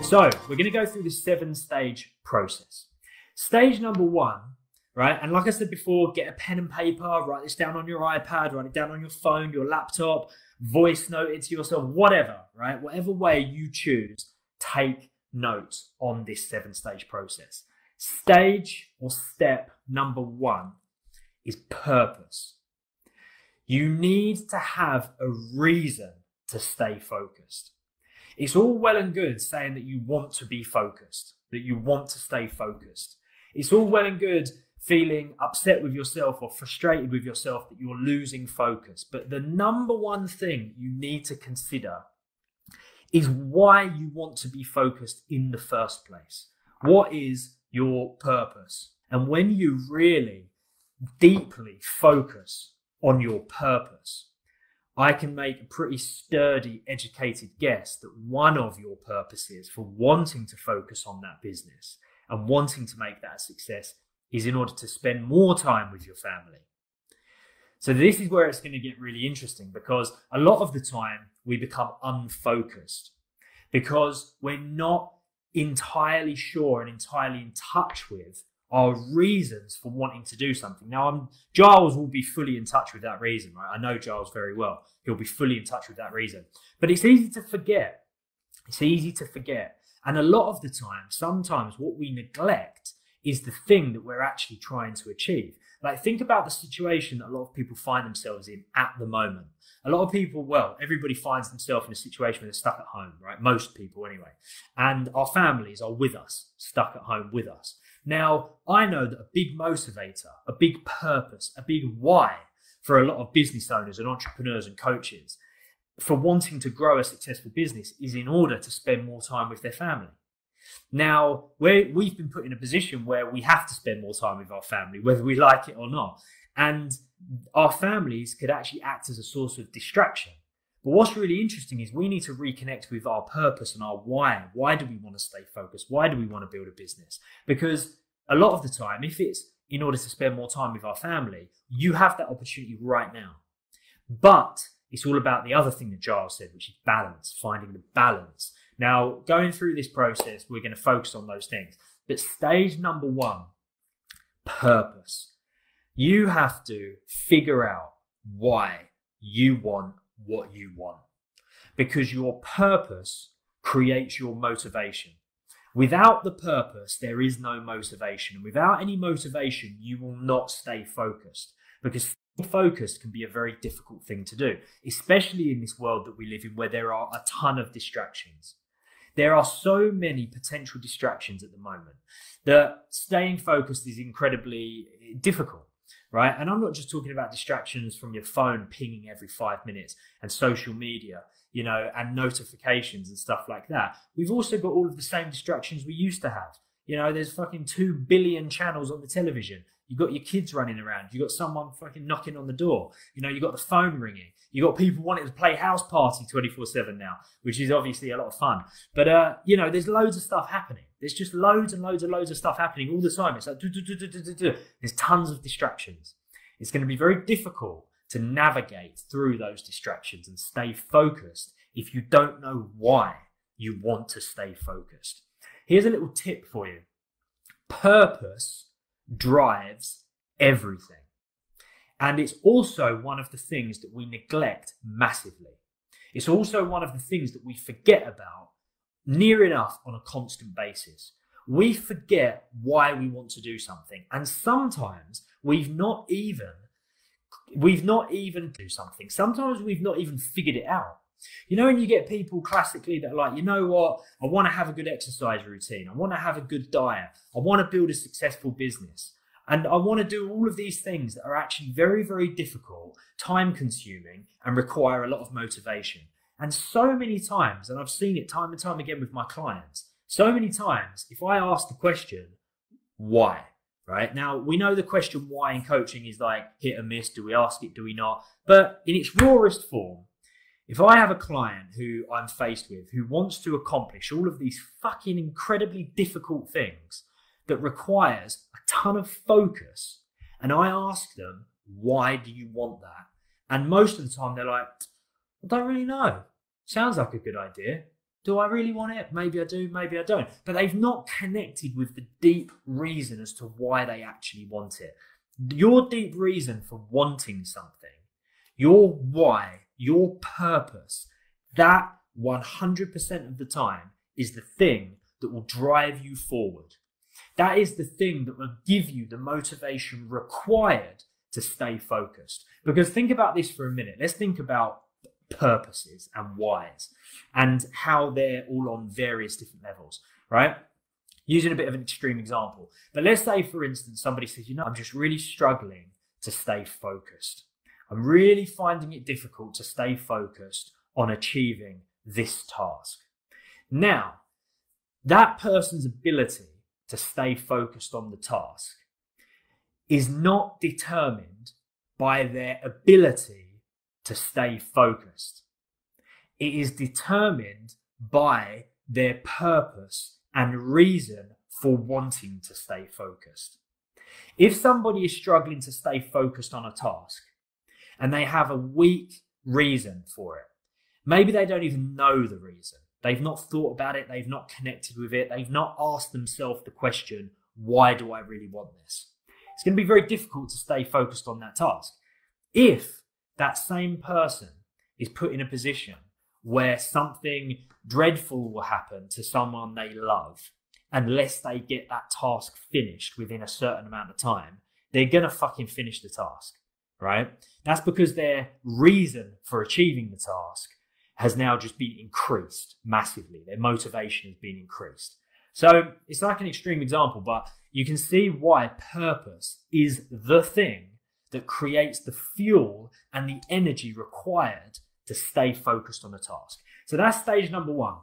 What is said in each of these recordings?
So we're going to go through the 7-stage process. Stage number 1, right? And like I said before, get a pen and paper, write this down on your iPad, write it down on your phone, your laptop, voice note it to yourself, whatever, right? Whatever way you choose, take notes on this 7-stage process. Stage or step number 1 is purpose. You need to have a reason to stay focused. It's all well and good saying that you want to be focused, that you want to stay focused. It's all well and good feeling upset with yourself or frustrated with yourself that you're losing focus. But the number one thing you need to consider is why you want to be focused in the first place. What is your purpose? And when you really deeply focus on your purpose, I can make a pretty sturdy, educated guess that one of your purposes for wanting to focus on that business and wanting to make that a success is in order to spend more time with your family. So this is where it's going to get really interesting, because a lot of the time we become unfocused because we're not entirely sure and entirely in touch with our reasons for wanting to do something. Now, Giles will be fully in touch with that reason, right? I know Giles very well. He'll be fully in touch with that reason. But it's easy to forget. It's easy to forget. And a lot of the time, sometimes what we neglect is the thing that we're actually trying to achieve. Like, think about the situation that a lot of people find themselves in at the moment. A lot of people, well, everybody finds themselves in a situation where they're stuck at home, right? Most people anyway. And our families are with us, stuck at home with us. Now, I know that a big motivator, a big purpose, a big why for a lot of business owners and entrepreneurs and coaches for wanting to grow a successful business is in order to spend more time with their family. Now, we've been put in a position where we have to spend more time with our family, whether we like it or not. And our families could actually act as a source of distraction. But what's really interesting is we need to reconnect with our purpose and our why. Why do we want to stay focused? Why do we want to build a business? Because a lot of the time, if it's in order to spend more time with our family, you have that opportunity right now. But it's all about the other thing that Giles said, which is balance, finding the balance. Now, going through this process, we're going to focus on those things. But stage number 1, purpose. You have to figure out why you want what you want, because your purpose creates your motivation. Without the purpose, there is no motivation. Without any motivation, you will not stay focused, because focused can be a very difficult thing to do, especially in this world that we live in where there are a ton of distractions. There are so many potential distractions at the moment that staying focused is incredibly difficult. Right? And I'm not just talking about distractions from your phone pinging every 5 minutes and social media, and notifications and stuff like that. We've also got all of the same distractions we used to have. There's fucking 2 billion channels on the television. You've got your kids running around. You've got someone fucking knocking on the door. You've got the phone ringing. You've got people wanting to play house party 24/7 now, which is obviously a lot of fun. But, there's loads of stuff happening. There's just loads and loads and loads of stuff happening all the time. It's like, there's tons of distractions. It's going to be very difficult to navigate through those distractions and stay focused if you don't know why you want to stay focused. Here's a little tip for you. Purpose drives everything. And it's also one of the things that we neglect massively. It's also one of the things that we forget about near enough on a constant basis. We forget why we want to do something. And sometimes we've not even do something. Sometimes we've not even figured it out. When you get people classically that are like, you know what, I want to have a good exercise routine. I want to have a good diet. I want to build a successful business. And I want to do all of these things that are actually very, very difficult, time consuming, and require a lot of motivation. And so many times, and I've seen it time and time again with my clients, so many times, if I ask the question, why? Right? Now, we know the question why in coaching is like hit or miss. Do we ask it? Do we not? But in its rawest form, if I have a client who I'm faced with who wants to accomplish all of these fucking incredibly difficult things that requires a ton of focus, and I ask them, why do you want that? And most of the time they're like, I don't really know. Sounds like a good idea. Do I really want it? Maybe I do, maybe I don't. But they've not connected with the deep reason as to why they actually want it. Your deep reason for wanting something, your why, your purpose, that 100% of the time is the thing that will drive you forward. That is the thing that will give you the motivation required to stay focused. Because think about this for a minute. Let's think about purposes and whys and how they're all on various different levels, right? Using a bit of an extreme example. But let's say, for instance, somebody says, I'm just really struggling to stay focused. I'm really finding it difficult to stay focused on achieving this task. Now, that person's ability to stay focused on the task is not determined by their ability to stay focused. It is determined by their purpose and reason for wanting to stay focused. If somebody is struggling to stay focused on a task and they have a weak reason for it, maybe they don't even know the reason. They've not thought about it. They've not connected with it. They've not asked themselves the question, why do I really want this? It's going to be very difficult to stay focused on that task. If that same person is put in a position where something dreadful will happen to someone they love, unless they get that task finished within a certain amount of time, they're going to fucking finish the task, right? That's because their reason for achieving the task has now just been increased massively. Their motivation has been increased. So it's like an extreme example, but you can see why purpose is the thing that creates the fuel and the energy required to stay focused on a task. So that's stage number one.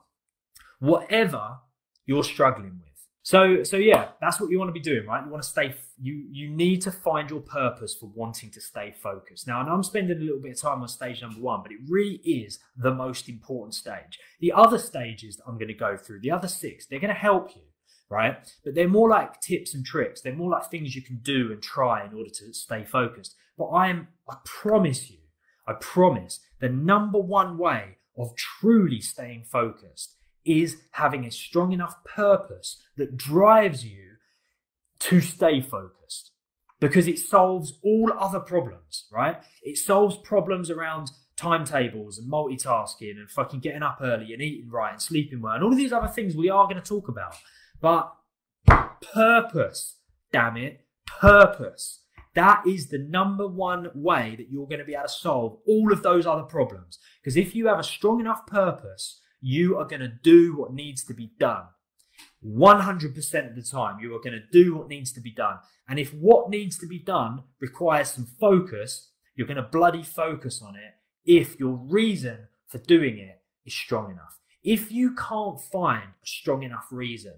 Whatever you're struggling with. So yeah, that's what you want to be doing, right? You want to stay, you need to find your purpose for wanting to stay focused. Now, I know I'm spending a little bit of time on stage number one, but it really is the most important stage. The other stages that I'm going to go through, the other 6, they're going to help you, right? But they're more like tips and tricks. They're more like things you can do and try in order to stay focused. But I promise the number one way of truly staying focused is having a strong enough purpose that drives you to stay focused, because it solves all other problems, right? It solves problems around timetables and multitasking and fucking getting up early and eating right and sleeping well and all of these other things we are going to talk about. But purpose, damn it, purpose. That is the number one way that you're going to be able to solve all of those other problems. Because if you have a strong enough purpose, you are going to do what needs to be done. 100% of the time, you are going to do what needs to be done. And if what needs to be done requires some focus, you're going to bloody focus on it if your reason for doing it is strong enough. If you can't find a strong enough reason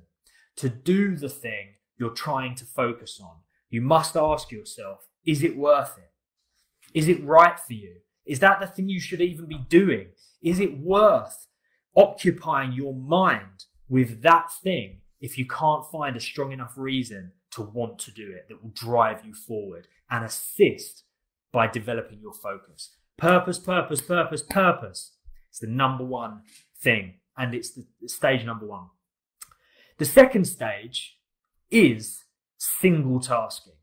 to do the thing you're trying to focus on, you must ask yourself, is it worth it? Is it right for you? Is that the thing you should even be doing? Is it worth occupying your mind with that thing if you can't find a strong enough reason to want to do it that will drive you forward and assist by developing your focus? Purpose, purpose, purpose, purpose. It's the number one thing, and it's the stage number one. The second stage is single tasking,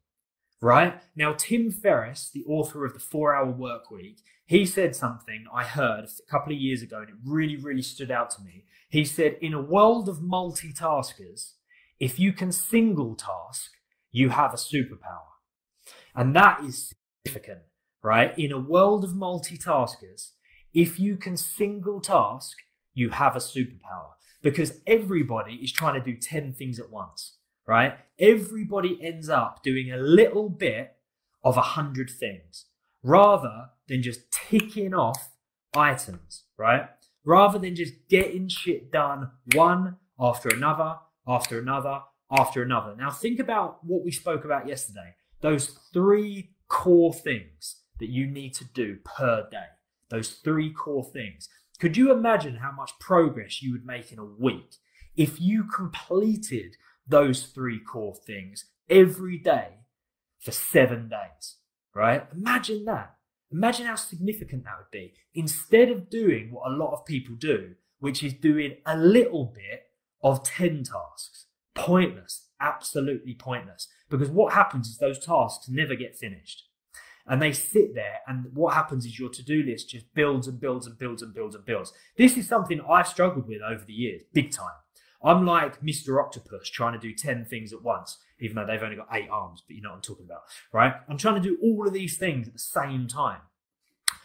right? Now, Tim Ferriss, the author of the 4-Hour Workweek, he said something I heard a couple of years ago, and it really, really stood out to me. He said, in a world of multitaskers, if you can single task, you have a superpower. And that is significant, right? In a world of multitaskers, if you can single task, you have a superpower, because everybody is trying to do 10 things at once, right? Everybody ends up doing a little bit of 100 things rather than just ticking off items, right? Rather than just getting shit done one after another, after another, after another. Now think about what we spoke about yesterday. Those 3 core things that you need to do per day. Those 3 core things. Could you imagine how much progress you would make in a week if you completed those 3 core things every day for 7 days, right? Imagine that. Imagine how significant that would be. Instead of doing what a lot of people do, which is doing a little bit of 10 tasks. Pointless, absolutely pointless. Because what happens is those tasks never get finished. And they sit there, and what happens is your to-do list just builds and builds and builds and builds and builds. This is something I've struggled with over the years, big time. I'm like Mr. Octopus trying to do 10 things at once, even though they've only got 8 arms, but you know what I'm talking about, right? I'm trying to do all of these things at the same time.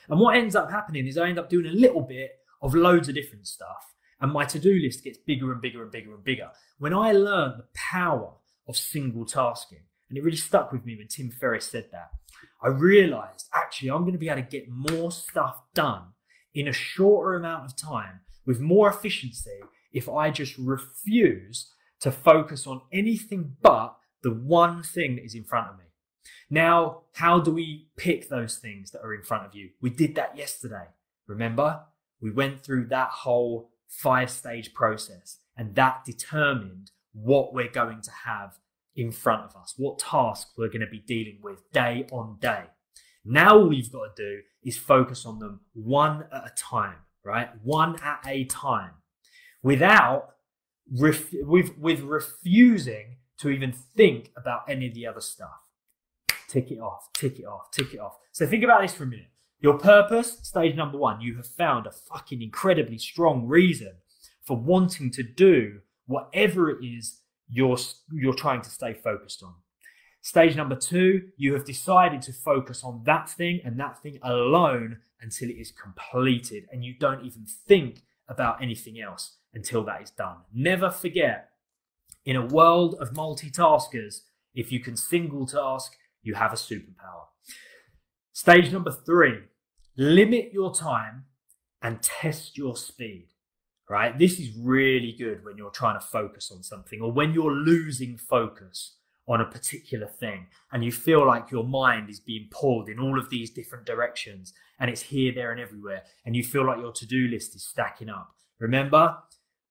And what ends up happening is I end up doing a little bit of loads of different stuff, and my to-do list gets bigger and bigger and bigger and bigger. When I learned the power of single tasking, and it really stuck with me when Tim Ferriss said that, I realized actually I'm going to be able to get more stuff done in a shorter amount of time with more efficiency if I just refuse to focus on anything but the one thing that is in front of me. Now, how do we pick those things that are in front of you? We did that yesterday. Remember? We went through that whole 5-stage process, and that determined what we're going to have in front of us, what tasks we're going to be dealing with day on day. Now all you've got to do is focus on them one at a time, right? One at a time, without with refusing to even think about any of the other stuff. Tick it off, tick it off, tick it off. So think about this for a minute. Your purpose, stage number 1, you have found a fucking incredibly strong reason for wanting to do whatever it is you're trying to stay focused on. Stage number 2, you have decided to focus on that thing and that thing alone until it is completed, and you don't even think about anything else until that is done. Never forget, in a world of multitaskers, if you can single task, you have a superpower. Stage number 3, limit your time and test your speed. Right? This is really good when you're trying to focus on something, or when you're losing focus on a particular thing and you feel like your mind is being pulled in all of these different directions and it's here, there and everywhere, and you feel like your to-do list is stacking up. Remember,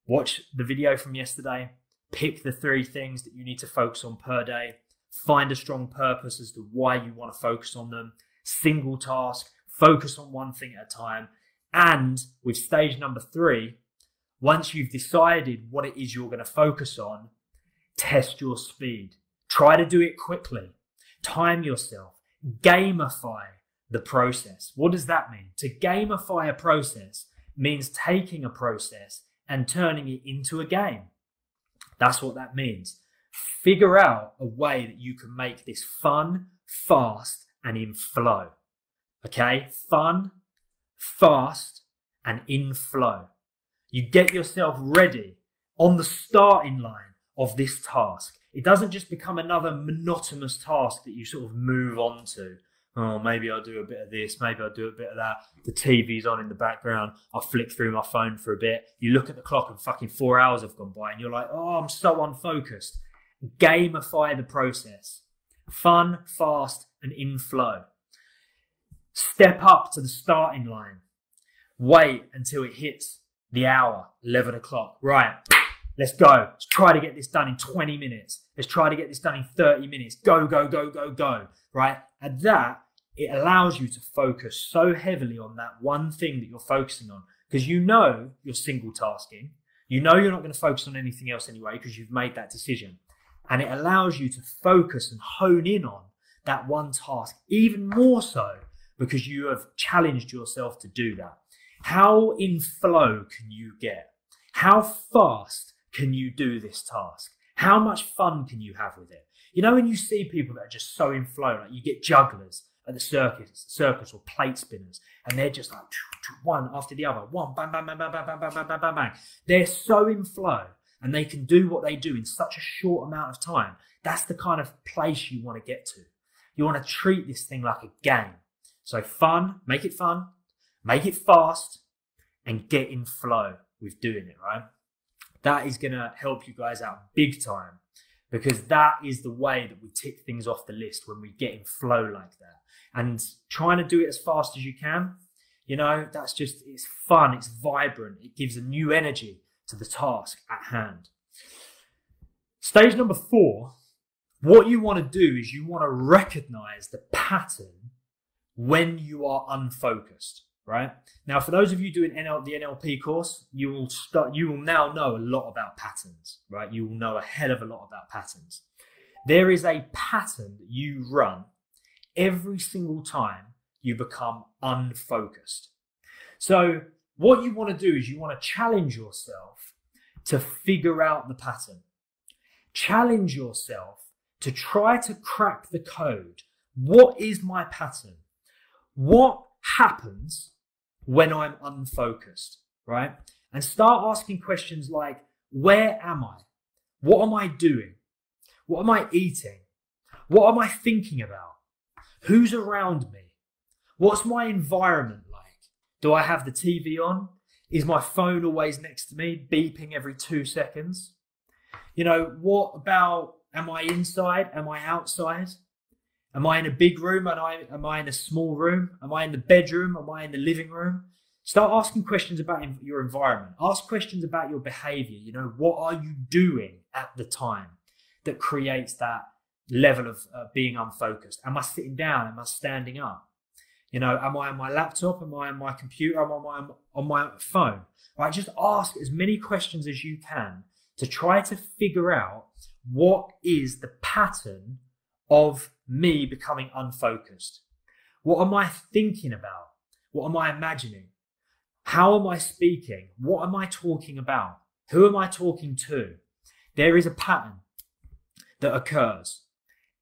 watch the video from yesterday, pick the 3 things that you need to focus on per day, find a strong purpose as to why you want to focus on them, single task, focus on one thing at a time. And with stage number 3, once you've decided what it is you're going to focus on, test your speed. Try to do it quickly. Time yourself. Gamify the process. What does that mean? To gamify a process means taking a process and turning it into a game. That's what that means. Figure out a way that you can make this fun, fast, and in flow. Okay? Fun, fast, and in flow. You get yourself ready on the starting line of this task. It doesn't just become another monotonous task that you sort of move on to. Oh, maybe I'll do a bit of this, maybe I'll do a bit of that. The TV's on in the background. I'll flick through my phone for a bit. You look at the clock and fucking 4 hours have gone by and you're like, oh, I'm so unfocused. Gamify the process. Fun, fast, and in flow. Step up to the starting line. Wait until it hits the hour, 11 o'clock. Right, let's go. Let's try to get this done in 20 minutes. Let's try to get this done in 30 minutes. Go, go, go, go, go. Right? And that, it allows you to focus so heavily on that one thing that you're focusing on, because you know you're single tasking. You know you're not going to focus on anything else anyway because you've made that decision. And it allows you to focus and hone in on that one task even more so because you have challenged yourself to do that. How in flow can you get? How fast can you do this task? How much fun can you have with it? You know, when you see people that are just so in flow, like you get jugglers at the circus or plate spinners, and they're just like one after the other, one, bang, bang, bang, bang, bang, bang, bang, bang, bang, bang. They're so in flow and they can do what they do in such a short amount of time. That's the kind of place you want to get to. You want to treat this thing like a game. So fun, make it fast, and get in flow with doing it, right? That is going to help you guys out big time, because that is the way that we tick things off the list when we get in flow like that. And trying to do it as fast as you can, you know, that's just, it's fun, it's vibrant, it gives a new energy to the task at hand. Stage number 4, what you want to do is you want to recognize the pattern when you are unfocused. right? Now, for those of you doing the NLP course, you will now know a lot about patterns, right? You will know a hell of a lot about patterns. There is a pattern that you run every single time you become unfocused. So what you want to do is you want to challenge yourself to figure out the pattern. Challenge yourself to try to crack the code. What is my pattern? What happens when I'm unfocused, right? And start asking questions like, where am I? What am I doing? What am I eating? What am I thinking about? Who's around me? What's my environment like? Do I have the TV on? Is my phone always next to me, beeping every 2 seconds? What about, am I inside? Am I outside? Am I in a big room? Am I in a small room? Am I in the bedroom? Am I in the living room? Start asking questions about your environment. Ask questions about your behavior. What are you doing at the time that creates that level of being unfocused? Am I sitting down? Am I standing up? Am I on my laptop? Am I on my computer? Am I on my phone? Right? Just ask as many questions as you can to try to figure out what is the pattern of me becoming unfocused. What am I thinking about? What am I imagining? How am I speaking? What am I talking about? Who am I talking to? There is a pattern that occurs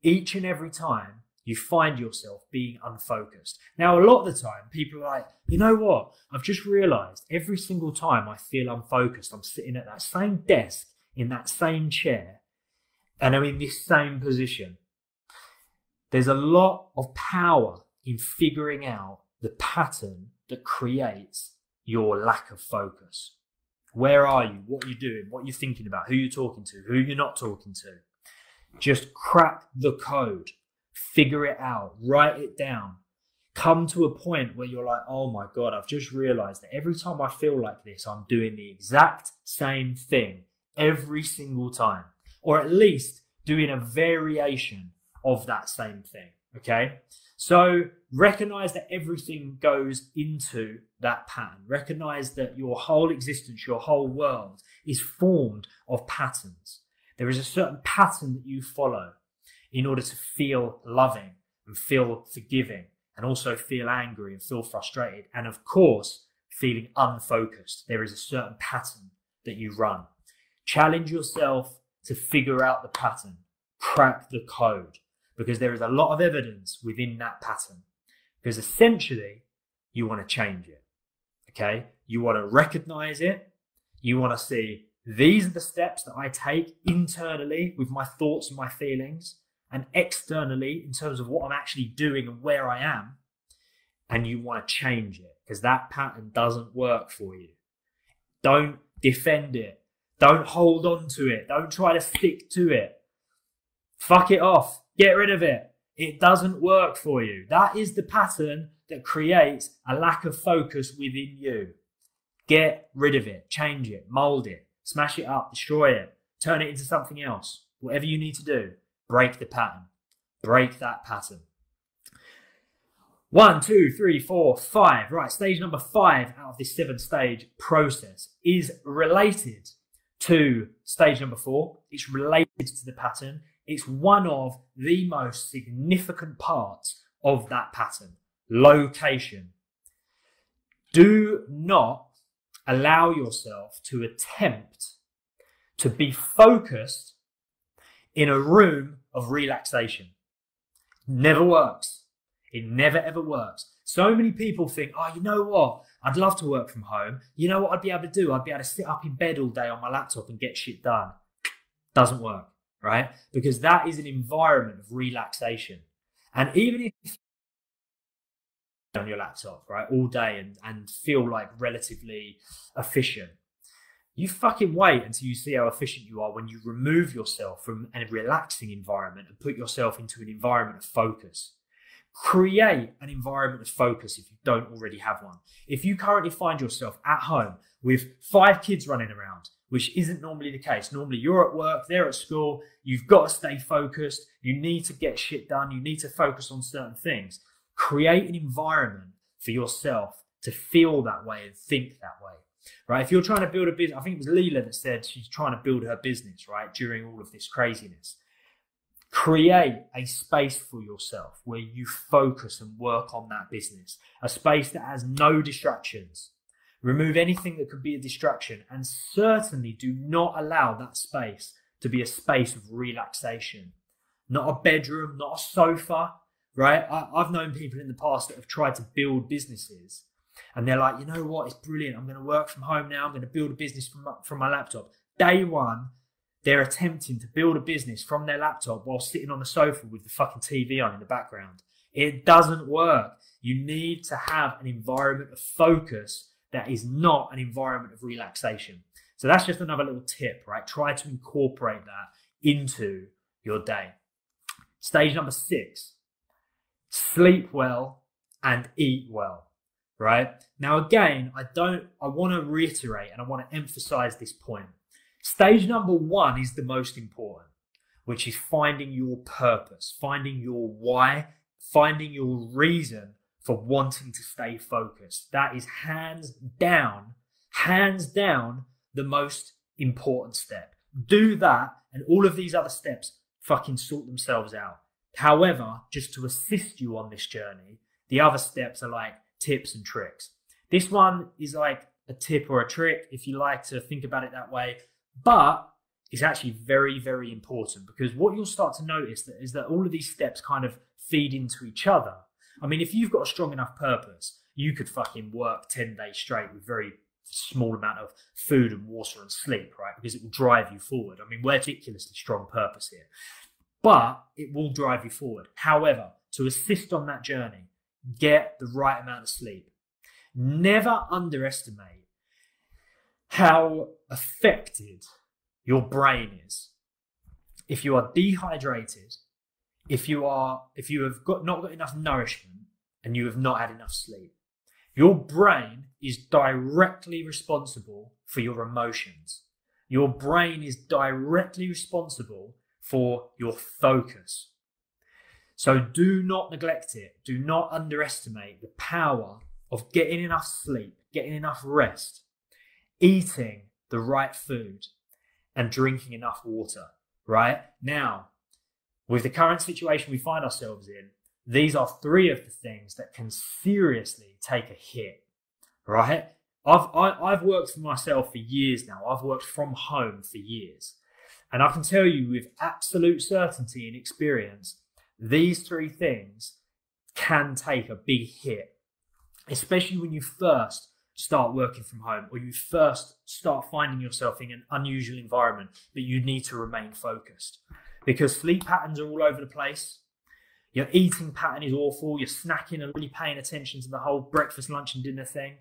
each and every time you find yourself being unfocused. Now, a lot of the time, people are like, you know what? I've just realized every single time I feel unfocused, I'm sitting at that same desk in that same chair and I'm in this same position. There's a lot of power in figuring out the pattern that creates your lack of focus. Where are you? What are you doing? What are you thinking about? Who are you talking to? Who you're not talking to? Just crack the code. Figure it out. Write it down. Come to a point where you're like, oh my God, I've just realized that every time I feel like this, I'm doing the exact same thing every single time. Or at least doing a variation of that same thing. Okay? So recognize that everything goes into that pattern. Recognize that your whole existence, your whole world is formed of patterns. There is a certain pattern that you follow in order to feel loving and feel forgiving and also feel angry and feel frustrated. And of course, feeling unfocused. There is a certain pattern that you run. Challenge yourself to figure out the pattern. Crack the code. Because there is a lot of evidence within that pattern. Because essentially, you want to change it. Okay? You want to recognize it. You want to see, these are the steps that I take internally with my thoughts and my feelings, and externally in terms of what I'm actually doing and where I am. And you want to change it because that pattern doesn't work for you. Don't defend it. Don't hold on to it. Don't try to stick to it. Fuck it off. Get rid of it. It doesn't work for you. That is the pattern that creates a lack of focus within you. Get rid of it. Change it. Mold it. Smash it up. Destroy it. Turn it into something else. Whatever you need to do. Break the pattern. Break that pattern. 1, 2, 3, 4, 5. Right, stage number 5 out of this 7-stage process is related to stage number 4. It's related to the pattern. It's one of the most significant parts of that pattern. Location. Do not allow yourself to attempt to be focused in a room of relaxation. Never works. It never ever works. So many people think, oh, you know what? I'd love to work from home. You know what I'd be able to do? I'd be able to sit up in bed all day on my laptop and get shit done. Doesn't work, right? Because that is an environment of relaxation. And even if on your laptop, right, all day and feel like relatively efficient, you fucking wait until you see how efficient you are when you remove yourself from a relaxing environment and put yourself into an environment of focus. Create an environment of focus if you don't already have one. If you currently find yourself at home with 5 kids running around, which isn't normally the case. Normally you're at work, they're at school, you've got to stay focused, you need to get shit done, you need to focus on certain things. Create an environment for yourself to feel that way and think that way, right? If you're trying to build a business, I think it was Leela that said she's trying to build her business, right, during all of this craziness. Create a space for yourself where you focus and work on that business, a space that has no distractions. Remove anything that could be a distraction, and certainly do not allow that space to be a space of relaxation. Not a bedroom, not a sofa, right? I've known people in the past that have tried to build businesses and they're like, you know what, it's brilliant. I'm going to work from home now. I'm going to build a business from my laptop. Day one, they're attempting to build a business from their laptop while sitting on the sofa with the fucking TV on in the background. It doesn't work. You need to have an environment of focus that is not an environment of relaxation. So that's just another little tip, right? Try to incorporate that into your day. Stage number 6, sleep well and eat well, right? Now, again, I want to reiterate and I want to emphasize this point. Stage number 1 is the most important, which is finding your purpose, finding your why, finding your reason for wanting to stay focused. That is hands down, the most important step. Do that and all of these other steps fucking sort themselves out. However, just to assist you on this journey, the other steps are like tips and tricks. This one is like a tip or a trick, if you like to think about it that way, but it's actually very, very important, because what you'll start to notice is that all of these steps kind of feed into each other. I mean, if you've got a strong enough purpose, you could fucking work 10 days straight with very small amount of food and water and sleep, right? Because it will drive you forward. I mean, we're ridiculously strong purpose here, but it will drive you forward. However, to assist on that journey, get the right amount of sleep. Never underestimate how affected your brain is. If you are dehydrated, if you have not got enough nourishment and you have not had enough sleep, your brain is directly responsible for your emotions. Your brain is directly responsible for your focus. So do not neglect it. Do not underestimate the power of getting enough sleep, getting enough rest, eating the right food, and drinking enough water, right? Now, with the current situation we find ourselves in, these are 3 of the things that can seriously take a hit, right? I've worked for myself for years now. I've worked from home for years. And I can tell you with absolute certainty and experience, these 3 things can take a big hit, especially when you first start working from home or you first start finding yourself in an unusual environment that you need to remain focused. Because sleep patterns are all over the place. Your eating pattern is awful. You're snacking and really paying attention to the whole breakfast, lunch and dinner thing,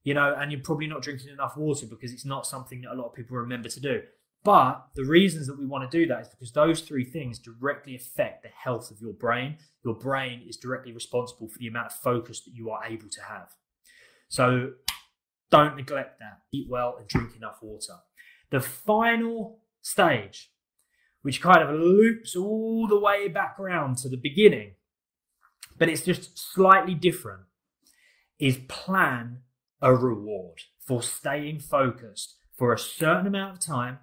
and you're probably not drinking enough water because it's not something that a lot of people remember to do. But the reasons that we want to do that is because those 3 things directly affect the health of your brain. Your brain is directly responsible for the amount of focus that you are able to have. So don't neglect that. Eat well and drink enough water. The final stage, which kind of loops all the way back around to the beginning, but it's just slightly different, is plan a reward for staying focused for a certain amount of time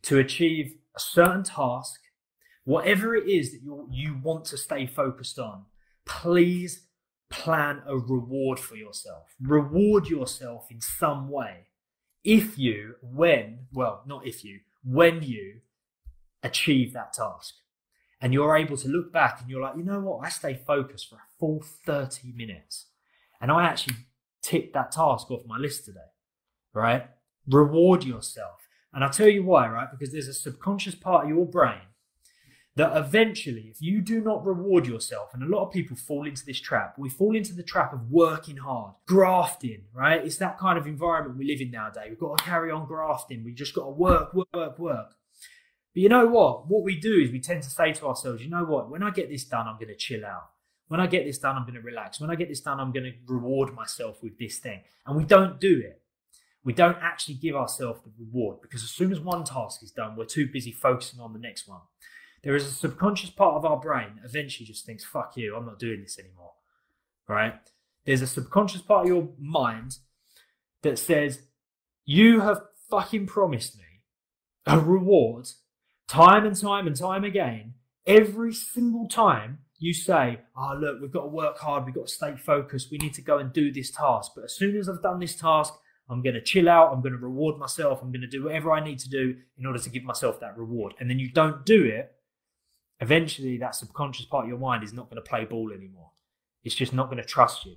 to achieve a certain task. Whatever it is that you want to stay focused on, please plan a reward for yourself. Reward yourself in some way when you achieve that task. And you're able to look back and you're like, you know what, I stay focused for a full 30 minutes. And I actually ticked that task off my list today, right? Reward yourself. And I'll tell you why, right? Because there's a subconscious part of your brain that eventually, if you do not reward yourself, and a lot of people fall into this trap, we fall into the trap of working hard, grafting, right? It's that kind of environment we live in nowadays. We've got to carry on grafting. We just got to work. But you know what? What we do is we tend to say to ourselves, you know what? When I get this done, I'm going to chill out. When I get this done, I'm going to relax. When I get this done, I'm going to reward myself with this thing. And we don't do it. We don't actually give ourselves the reward, because as soon as one task is done, we're too busy focusing on the next one. There is a subconscious part of our brain that eventually just thinks, fuck you, I'm not doing this anymore, right? there's a subconscious part of your mind that says, you have fucking promised me a reward time and time and time again. Every single time you say, oh, look, we've got to work hard. We've got to stay focused. We need to go and do this task. But as soon as I've done this task, I'm going to chill out. I'm going to reward myself. I'm going to do whatever I need to do in order to give myself that reward. And then you don't do it. Eventually, that subconscious part of your mind is not going to play ball anymore. It's just not going to trust you.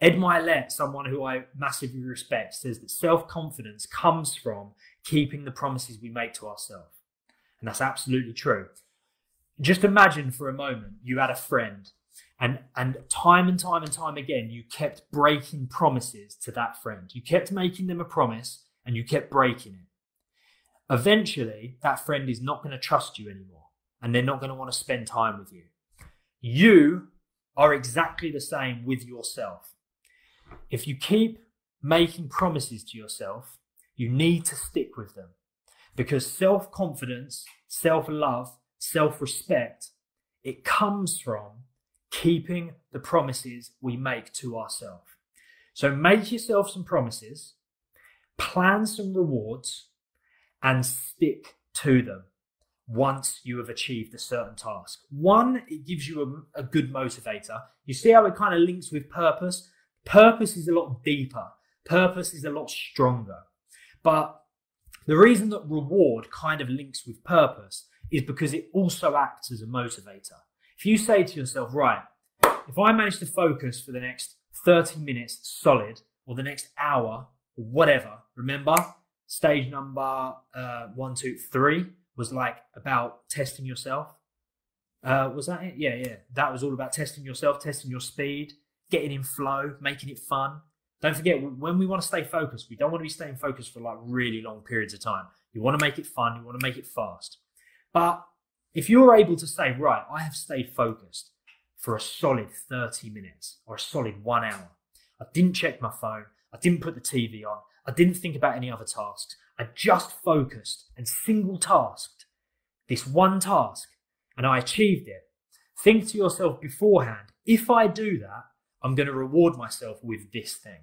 Ed Milet, someone who I massively respect, says that self-confidence comes from keeping the promises we make to ourselves. And that's absolutely true. Just imagine for a moment you had a friend and time and time and time again, you kept breaking promises to that friend. You kept making them a promise and you kept breaking it. Eventually, that friend is not going to trust you anymore and they're not going to want to spend time with you. You are exactly the same with yourself. If you keep making promises to yourself, you need to stick with them because self-confidence, self-love, self-respect, it comes from keeping the promises we make to ourselves. So make yourself some promises, plan some rewards, and stick to them once you have achieved a certain task. One, it gives you a good motivator. You see how it kind of links with purpose? Purpose is a lot deeper. Purpose is a lot stronger. But the reason that reward kind of links with purpose is because it also acts as a motivator. If you say to yourself, right, if I manage to focus for the next 30 minutes solid, or the next hour, or whatever, remember, stage number 1, 2, 3 was like about testing yourself. Was that it? Yeah. That was all about testing yourself, testing your speed, getting in flow, making it fun. Don't forget, when we want to stay focused, we don't want to be staying focused for like really long periods of time. You want to make it fun. You want to make it fast. But if you're able to say, right, I have stayed focused for a solid 30 minutes or a solid 1 hour. I didn't check my phone. I didn't put the TV on. I didn't think about any other tasks. I just focused and single tasked this one task and I achieved it. Think to yourself beforehand, if I do that, I'm going to reward myself with this thing.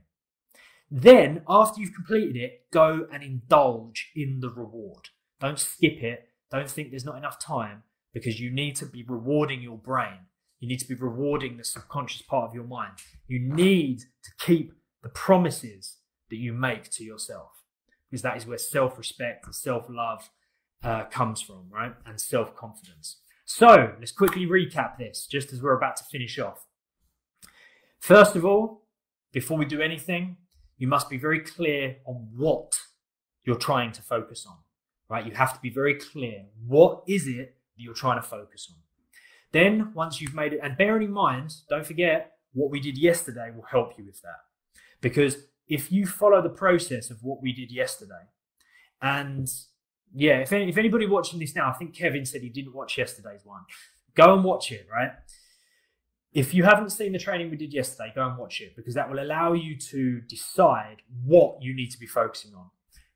Then after you've completed it, go and indulge in the reward. Don't skip it. Don't think there's not enough time because you need to be rewarding your brain. You need to be rewarding the subconscious part of your mind. You need to keep the promises that you make to yourself because that is where self-respect and self-love comes from, right? And self-confidence. So let's quickly recap this just as we're about to finish off. First of all, before we do anything, you must be very clear on what you're trying to focus on. Right? You have to be very clear. What is it that you're trying to focus on? Then once you've made it, and bearing in mind, don't forget what we did yesterday will help you with that. Because if you follow the process of what we did yesterday, and yeah, if anybody watching this now, I think Kevin said he didn't watch yesterday's one. Go and watch it, right? If you haven't seen the training we did yesterday, go and watch it because that will allow you to decide what you need to be focusing on.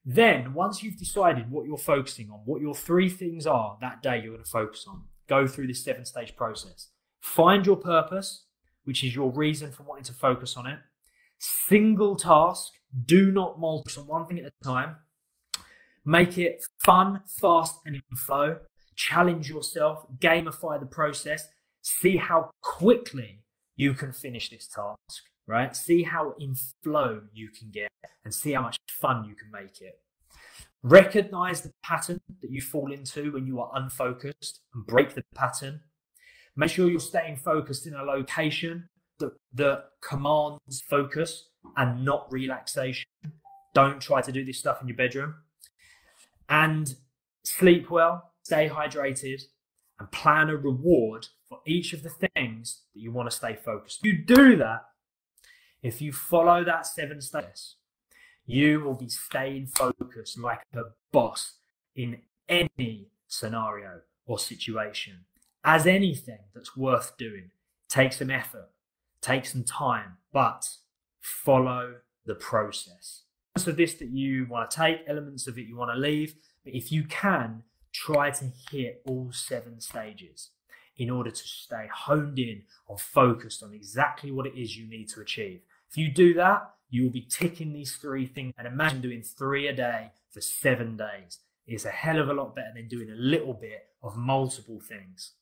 Then, once you've decided what you're focusing on, what your 3 things are that day you're going to focus on, go through this 7-stage process. Find your purpose, which is your reason for wanting to focus on it. Single task. Do not multitask on one thing at a time. Make it fun, fast, and in flow. Challenge yourself. Gamify the process. See how quickly you can finish this task. Right? See how in flow you can get and see how much fun you can make it. Recognize the pattern that you fall into when you are unfocused and break the pattern. Make sure you're staying focused in a location that commands focus and not relaxation. Don't try to do this stuff in your bedroom. And sleep well, stay hydrated, and plan a reward for each of the things that you want to stay focused. If you do that, if you follow that 7 steps, you will be staying focused like a boss in any scenario or situation. As anything that's worth doing, take some effort, take some time, but follow the process. Elements of this that you want to take, elements of it you want to leave, but if you can, try to hit all 7 stages. in order to stay honed in or focused on exactly what it is you need to achieve. If you do that, you will be ticking these 3 things, and imagine doing 3 a day for 7 days. It's a hell of a lot better than doing a little bit of multiple things.